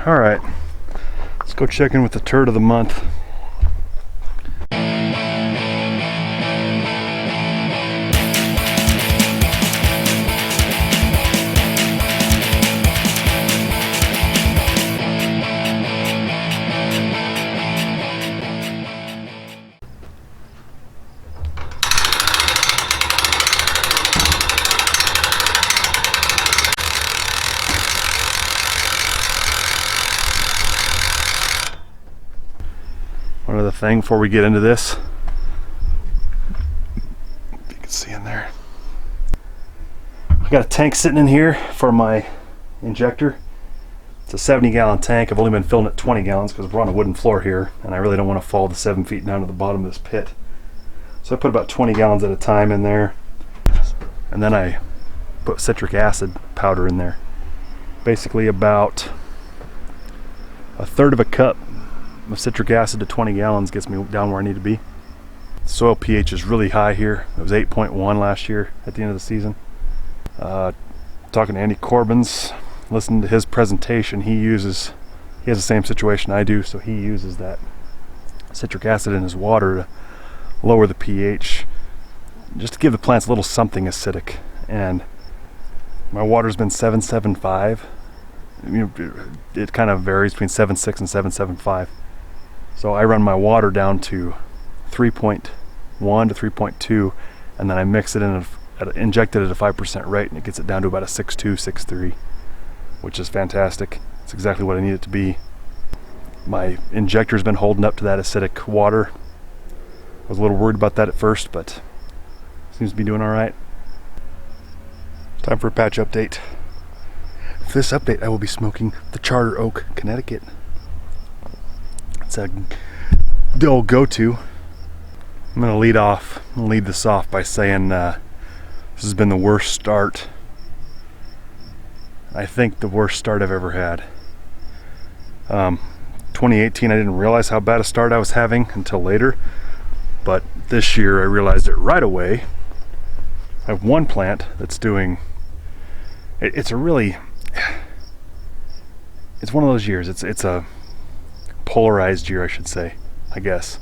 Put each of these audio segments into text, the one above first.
All right, let's go check in with the turd of the month. One other thing before we get into this, if you can see in there, I got a tank sitting in here for my injector. It's a 70-gallon tank. I've only been filling it 20 gallons because we're on a wooden floor here, and I really don't want to fall the 7 feet down to the bottom of this pit. So I put about 20 gallons at a time in there, and then I put citric acid powder in there. Basically about a third of a cup of citric acid to 20 gallons gets me down where I need to be. Soil pH is really high here. It was 8.1 last year at the end of the season. Talking to Andy Corbins, listening to his presentation, he has the same situation I do, so he uses that citric acid in his water to lower the pH, just to give the plants a little something acidic. And my water's been 7.75. It kind of varies between 7.6 and 7.75. So I run my water down to 3.1 to 3.2, and then I mix it in, inject it at a 5% rate, and it gets it down to about a 6.2, 6.3, which is fantastic. It's exactly what I need it to be. My injector's been holding up to that acidic water. I was a little worried about that at first, but seems to be doing all right. Time for a patch update. For this update, I will be smoking the Charter Oak, Connecticut. It's a old go-to. I'm gonna lead this off by saying this has been the worst start. I think the worst start I've ever had. 2018, I didn't realize how bad a start I was having until later, but this year I realized it right away. I have one plant that's doing, it's one of those years. It's a polarized year, I should say, I guess.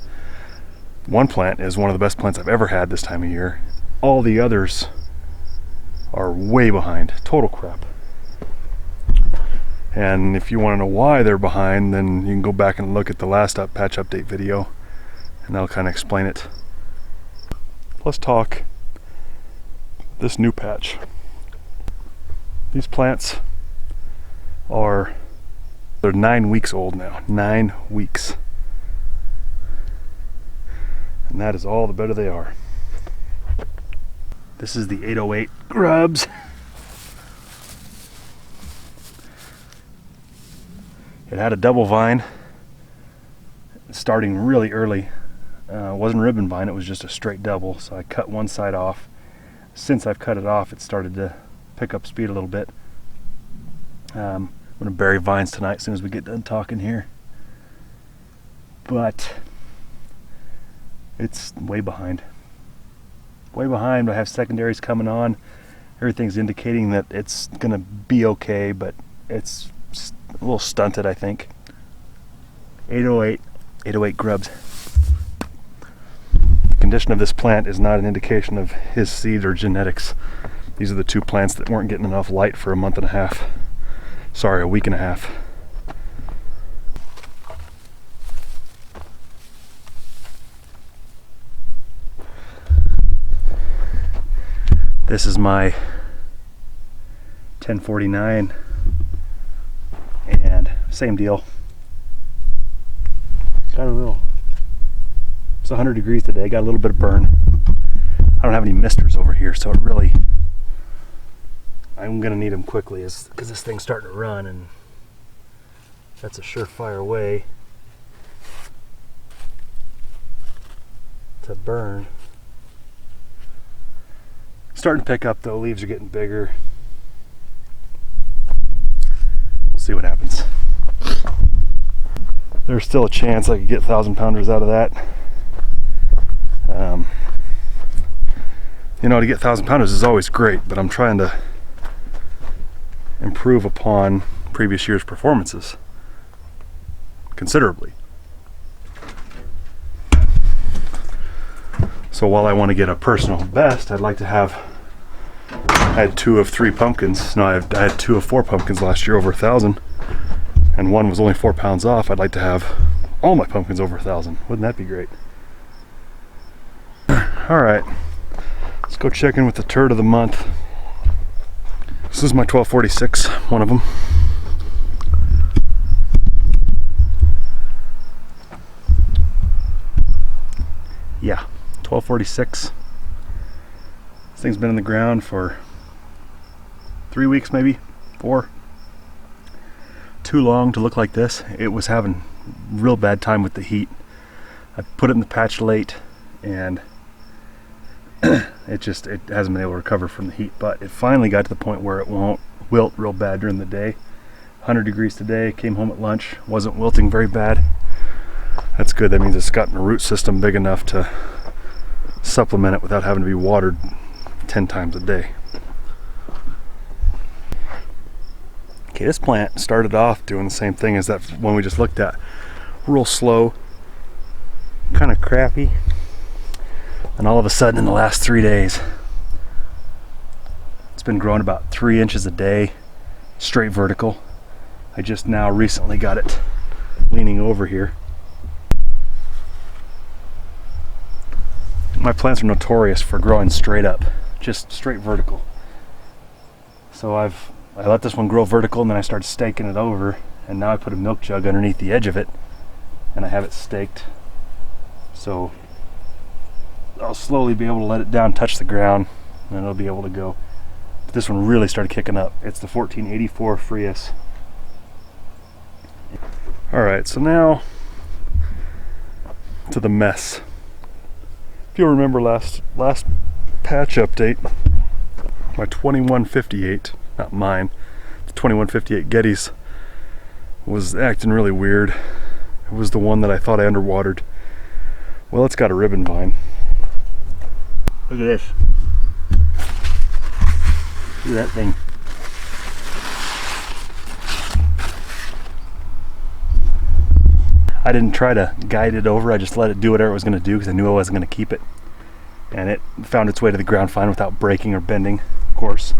One plant is one of the best plants I've ever had this time of year. All the others are way behind. Total crap. And if you want to know why they're behind, then you can go back and look at the last patch update video, and that'll kind of explain it. Let's talk this new patch. These plants they're 9 weeks old now. 9 weeks. And that is all the better they are. This is the 808 grubs. It had a double vine starting really early. It wasn't ribbon vine, it was just a straight double, so I cut one side off. Since I've cut it off, it started to pick up speed a little bit. I'm going to bury vines tonight as soon as we get done talking here. But it's way behind. Way behind. I have secondaries coming on. Everything's indicating that it's going to be okay, but it's a little stunted, I think. 808 grubs. The condition of this plant is not an indication of his seed or genetics. These are the two plants that weren't getting enough light for a month and a half. Sorry, a week and a half. This is my 1049, and same deal. Got a little, it's 100 degrees today, got a little bit of burn. I don't have any misters over here, so I'm gonna need them quickly because this thing's starting to run, and that's a surefire way to burn. Starting to pick up though, leaves are getting bigger. We'll see what happens. There's still a chance I could get 1,000-pounders out of that. To get 1,000-pounders is always great, but I'm trying to improve upon previous year's performances. considerably. So while I want to get a personal best, I'd like to have, I had 2 of 3 pumpkins. No, I had 2 of 4 pumpkins last year over 1,000, and one was only 4 pounds off. I'd like to have all my pumpkins over 1,000. Wouldn't that be great? All right, let's go check in with the turd of the month. This is my 1246, one of them. Yeah, 1246. This thing's been in the ground for 3 weeks, maybe 4. Too long to look like this. It was having real bad time with the heat. I put it in the patch late, and it hasn't been able to recover from the heat, but it finally got to the point where it won't wilt real bad during the day. 100 degrees today, came home at lunch, wasn't wilting very bad. That's good. That means it's gotten a root system big enough to supplement it without having to be watered 10 times a day. Okay, this plant started off doing the same thing as that one we just looked at. Real slow, kind of crappy. And all of a sudden in the last 3 days, it's been growing about 3 inches a day, straight vertical. I just now recently got it leaning over here. My plants are notorious for growing straight up, just straight vertical. So I let this one grow vertical, and then I started staking it over, and now I put a milk jug underneath the edge of it, and I have it staked. So I'll slowly be able to let it down, touch the ground, and it'll be able to go. But this one really started kicking up. It's the 1484 Frias. Alright, so now to the mess. If you'll remember last patch update, my 2158, not mine, the 2158 Gettys was acting really weird. It was the one that I thought I underwatered. Well, it's got a ribbon vine. Look at this. Look at that thing. I didn't try to guide it over, I just let it do whatever it was going to do because I knew I wasn't going to keep it. And it found its way to the ground fine without breaking or bending, of course.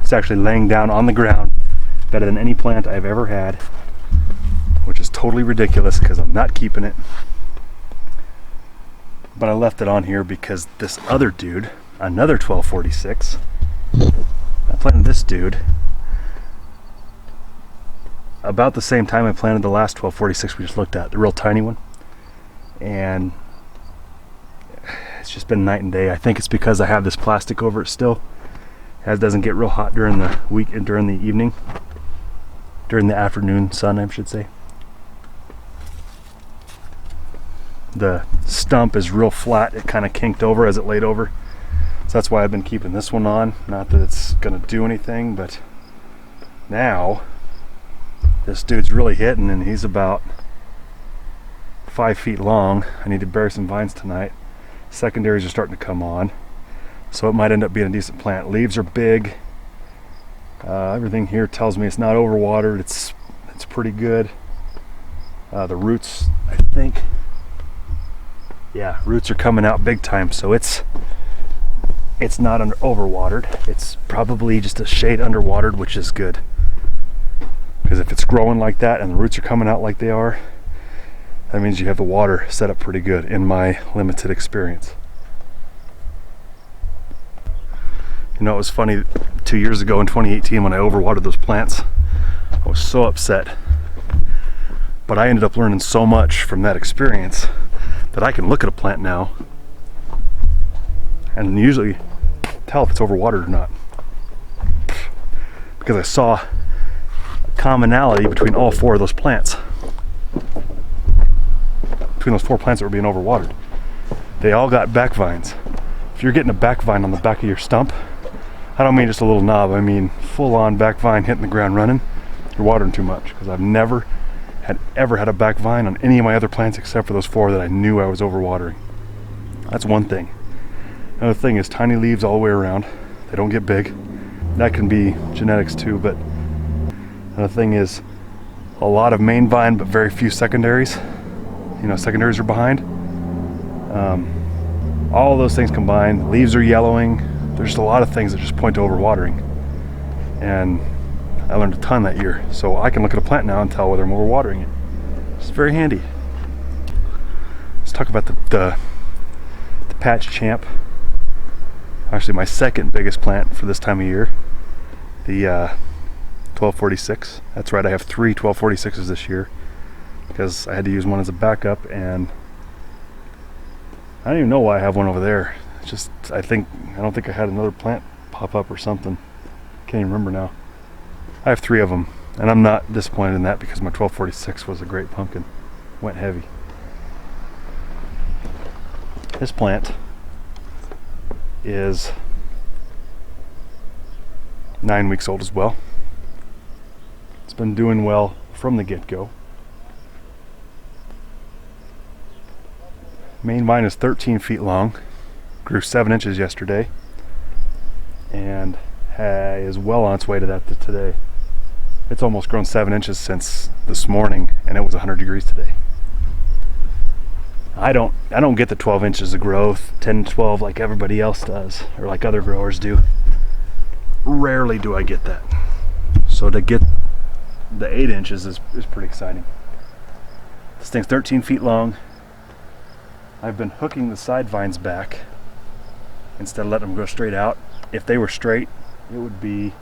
It's actually laying down on the ground better than any plant I've ever had, which is totally ridiculous because I'm not keeping it. But I left it on here because this other dude, another 1246, I planted this dude about the same time I planted the last 1246 we just looked at, the real tiny one. And it's just been night and day. I think it's because I have this plastic over it still. It doesn't get real hot during the week and during the evening, during the afternoon sun, I should say. The stump is real flat. It kind of kinked over as it laid over. So that's why I've been keeping this one on. Not that it's gonna do anything, but now this dude's really hitting, and he's about 5 feet long. I need to bury some vines tonight. Secondaries are starting to come on, so it might end up being a decent plant. Leaves are big. Everything here tells me it's not overwatered. It's pretty good. The roots, I think, yeah, roots are coming out big time, so it's not overwatered. It's probably just a shade underwatered, which is good. Because if it's growing like that and the roots are coming out like they are, that means you have the water set up pretty good, in my limited experience. You know, it was funny, 2 years ago in 2018 when I overwatered those plants, I was so upset. But I ended up learning so much from that experience that I can look at a plant now and usually tell if it's overwatered or not. Because I saw commonality between all 4 of those plants. Between those 4 plants that were being overwatered. They all got back vines. If you're getting a back vine on the back of your stump, I don't mean just a little knob, I mean full on back vine hitting the ground running, you're watering too much. Because I've never ever had a back vine on any of my other plants except for those 4 that I knew I was overwatering. That's one thing. Another thing is tiny leaves all the way around. They don't get big. That can be genetics too, but And the thing is, a lot of main vine, but very few secondaries. You know, secondaries are behind. All of those things combined, leaves are yellowing. There's just a lot of things that just point to overwatering. And I learned a ton that year. So I can look at a plant now and tell whether I'm overwatering it. It's very handy. Let's talk about the Patch Champ. Actually my second biggest plant for this time of year. The 1246. That's right, I have 3 1246s this year because I had to use one as a backup, and I don't even know why I have one over there. It's just I don't think I had another plant pop up or something. Can't even remember now. I have 3 of them, and I'm not disappointed in that because my 1246 was a great pumpkin. Went heavy. This plant is 9 weeks old as well. It's been doing well from the get-go. Main vine is 13 feet long, grew 7 inches yesterday, and is well on its way to that today. It's almost grown 7 inches since this morning, and it was 100 degrees today. I don't get the 12 inches of growth, 10 to 12 like everybody else does, or like other growers do. Rarely do I get that. So to get the 8 inches is pretty exciting. This thing's 13 feet long. I've been hooking the side vines back instead of letting them go straight out. If they were straight, it would be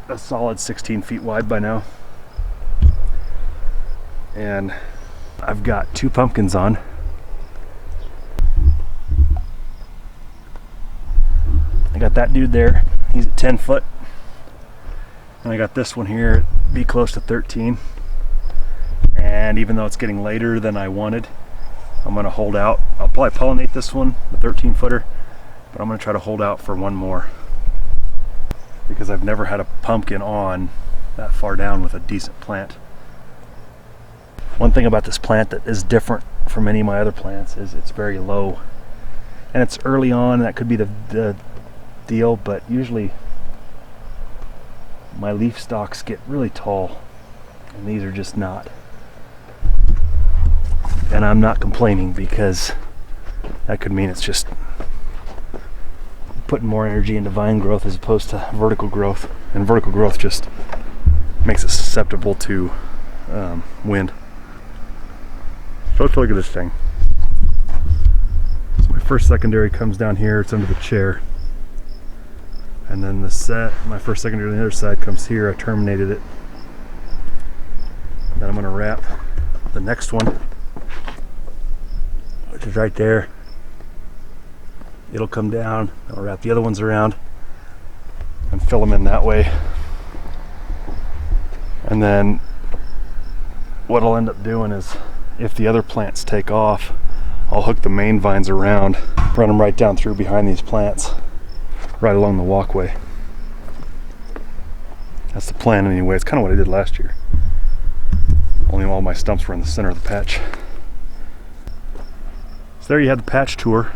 a solid 16 feet wide by now. And I've got 2 pumpkins on. I got that dude there, he's at 10 foot. And I got this one here, be close to 13. And even though it's getting later than I wanted, I'm gonna hold out. I'll probably pollinate this one, the 13 footer, but I'm gonna try to hold out for one more because I've never had a pumpkin on that far down with a decent plant. One thing about this plant that is different from any of my other plants is it's very low. And it's early on, that could be the deal, but usually my leaf stalks get really tall, and these are just not. And I'm not complaining because that could mean it's just putting more energy into vine growth as opposed to vertical growth. And vertical growth just makes it susceptible to wind. So let's look at this thing. So my first secondary comes down here, it's under the chair. And then my first secondary on the other side comes here, I terminated it. And then I'm gonna wrap the next one, which is right there. It'll come down, I'll wrap the other ones around and fill them in that way. And then what I'll end up doing is, if the other plants take off, I'll hook the main vines around, run them right down through behind these plants, right along the walkway. That's the plan anyway. It's kind of what I did last year. Only all my stumps were in the center of the patch. So there you have the patch tour.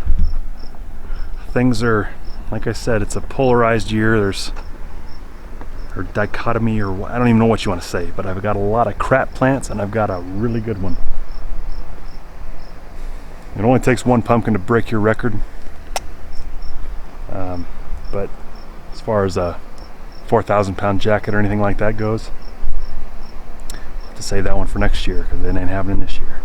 Things are, like I said, it's a polarized year. There's or dichotomy, or I don't even know what you want to say, but I've got a lot of crap plants and I've got a really good one. It only takes one pumpkin to break your record. But as far as a 4,000 pound jacket or anything like that goes, I'll have to save that one for next year because it ain't happening this year.